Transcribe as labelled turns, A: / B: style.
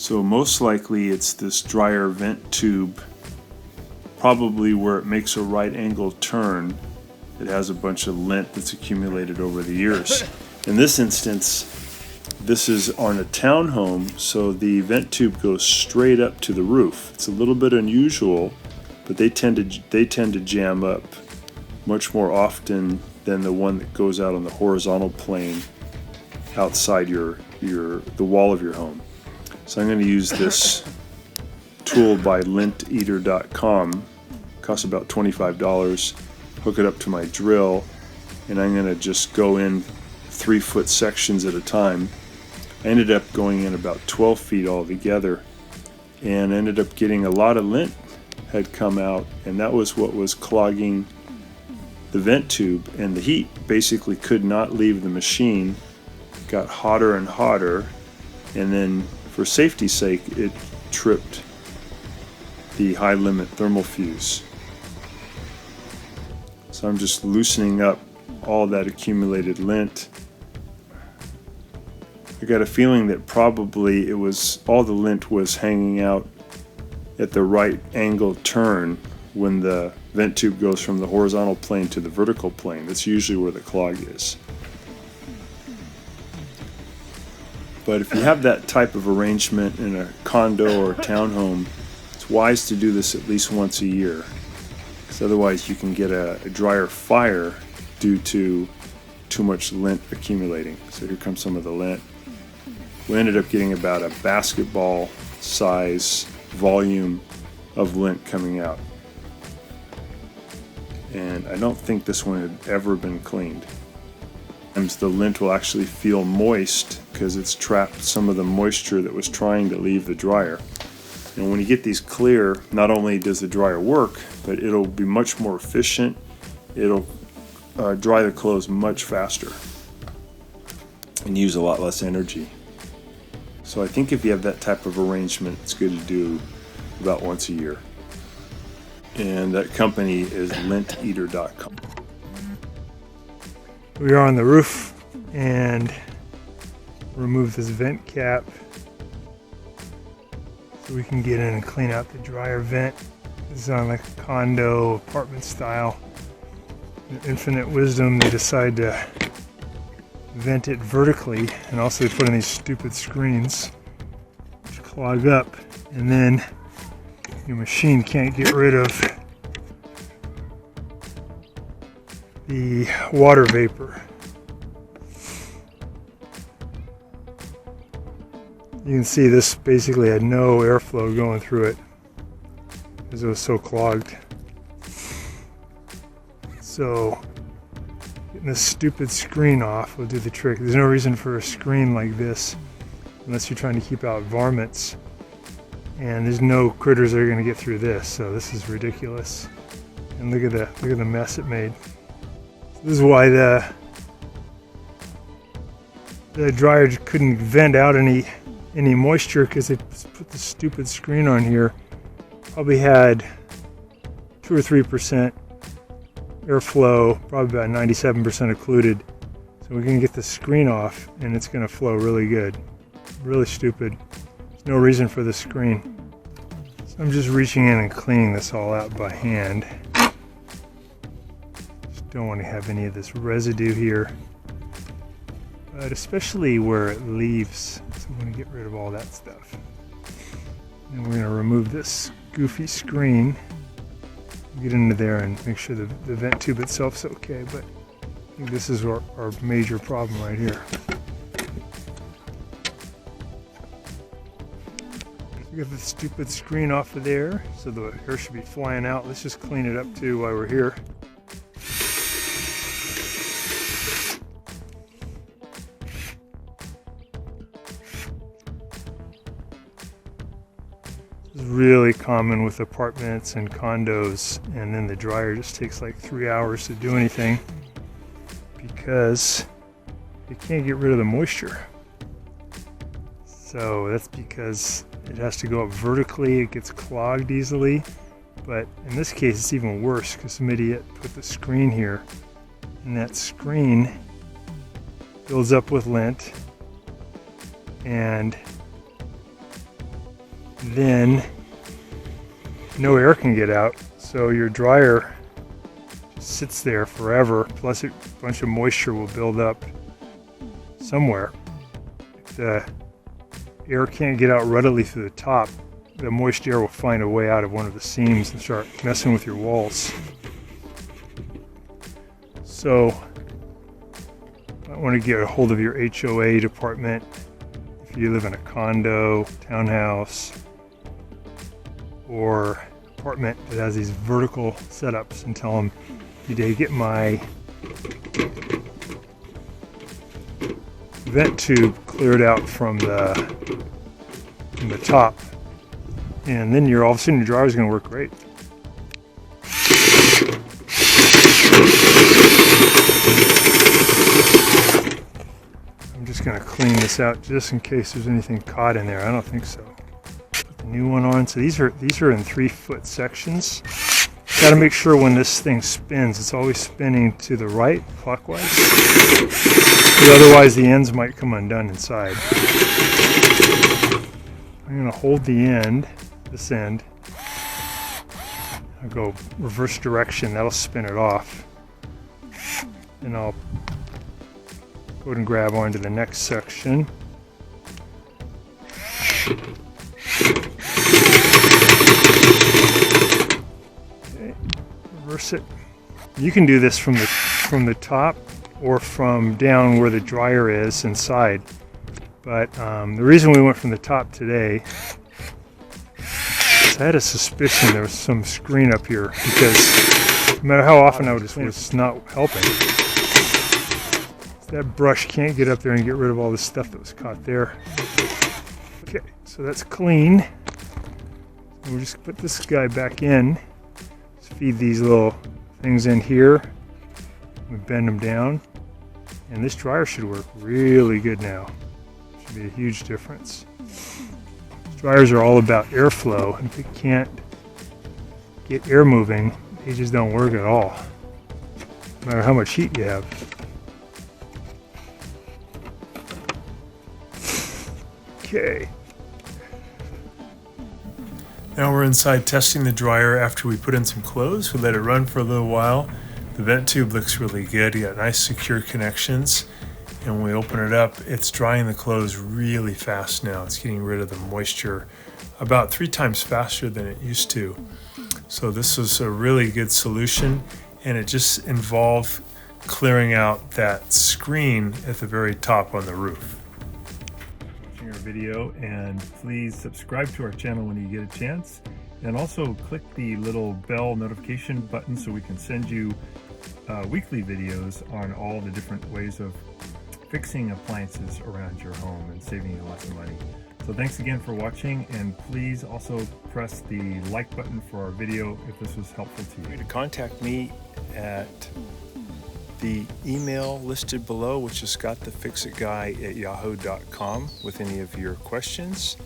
A: So most likely it's this dryer vent tube, probably where it makes a right angle turn. It has a bunch of lint that's accumulated over the years. In this instance, this is on a townhome, so the vent tube goes straight up to the roof. It's a little bit unusual, but they tend to jam up much more often than the one that goes out on the horizontal plane outside the wall of your home. So I'm going to use this tool by linteater.com. Costs about $25. Hook it up to my drill, and I'm going to just go in 3-foot sections at a time. I ended up going in about 12 feet altogether, and ended up getting a lot of lint had come out, and that was what was clogging the vent tube, and the heat basically could not leave the machine. It got hotter and hotter, and then for safety's sake it tripped the high limit thermal fuse. So I'm just loosening up all that accumulated lint. I got a feeling that probably all the lint was hanging out at the right angle turn when the vent tube goes from the horizontal plane to the vertical plane. That's usually where the clog is. But if you have that type of arrangement in a condo or a townhome, it's wise to do this at least once a year, because otherwise you can get a dryer fire due to too much lint accumulating. So here comes some of the lint. We ended up getting about a basketball size volume of lint coming out. And I don't think this one had ever been cleaned. Sometimes the lint will actually feel moist because it's trapped some of the moisture that was trying to leave the dryer. And when you get these clear, not only does the dryer work, but it'll be much more efficient. It'll dry the clothes much faster and use a lot less energy. So I think if you have that type of arrangement, it's good to do about once a year. And that company is linteater.com.
B: We are on the roof and remove this vent cap so we can get in and clean out the dryer vent. This is on like a condo apartment style. In infinite wisdom, they decide to vent it vertically, and also they put in these stupid screens which clog up, and then your machine can't get rid of the water vapor. You can see this basically had no airflow going through it because it was so clogged. So getting this stupid screen off will do the trick. There's no reason for a screen like this unless you're trying to keep out varmints, and there's no critters that are going to get through this, so this is ridiculous. And look at the mess it made. So this is why the dryer couldn't vent out any moisture, because they put the stupid screen on here. Probably had 2 or 3% airflow, probably about 97% occluded. So we're going to get the screen off and it's going to flow really good. Really stupid. There's no reason for the screen. So I'm just reaching in and cleaning this all out by hand. Just don't want to have any of this residue here, but especially where it leaves. So I'm going to get rid of all that stuff. And we're going to remove this goofy screen. Get into there and make sure the vent tube itself's okay, but I think this is our major problem right here. We got the stupid screen off of there, so the air should be flying out. Let's just clean it up too while we're here. It's really common with apartments and condos, and then the dryer just takes like 3 hours to do anything because it can't get rid of the moisture. So that's because it has to go up vertically. It gets clogged easily, but in this case it's even worse because some idiot put the screen here, and that screen builds up with lint, and then no air can get out. So your dryer sits there forever, plus a bunch of moisture will build up somewhere. If the air can't get out readily through the top, the moist air will find a way out of one of the seams and start messing with your walls. So I want to get a hold of your HOA department if you live in a condo, townhouse, or apartment that has these vertical setups, and tell them, did I get my vent tube cleared out from the top? And then all of a sudden your dryer is going to work great. I'm just going to clean this out just in case there's anything caught in there. I don't think so. Put the new one on. So these are in 3-foot sections. Got to make sure when this thing spins, it's always spinning to the right, clockwise. Because otherwise the ends might come undone inside. I'm going to hold the end, this end. I'll go reverse direction, that'll spin it off. And I'll go ahead and grab onto the next section. Okay, reverse it. You can do this from the top or from down where the dryer is inside. But the reason we went from the top today is I had a suspicion there was some screen up here, because no matter how often I would clean, it's not helping. That brush can't get up there and get rid of all the stuff that was caught there. Okay, so that's clean. We'll just put this guy back in. Just feed these little things in here. We bend them down. And this dryer should work really good now. Should be a huge difference. Dryers are all about airflow, and if you can't get air moving, they just don't work at all, no matter how much heat you have. Okay.
A: Now we're inside testing the dryer after we put in some clothes. We let it run for a little while. The vent tube looks really good. You got nice secure connections. And when we open it up, it's drying the clothes really fast now. It's getting rid of the moisture about 3 times faster than it used to. So this was a really good solution, and it just involved clearing out that screen at the very top on the roof. Watching our video, and please subscribe to our channel when you get a chance. And also click the little bell notification button so we can send you weekly videos on all the different ways of fixing appliances around your home and saving you lots of money. So thanks again for watching, and please also press the like button for our video if this was helpful to you. To contact me at the email listed below, which is scottthefixitguy@yahoo.com, with any of your questions.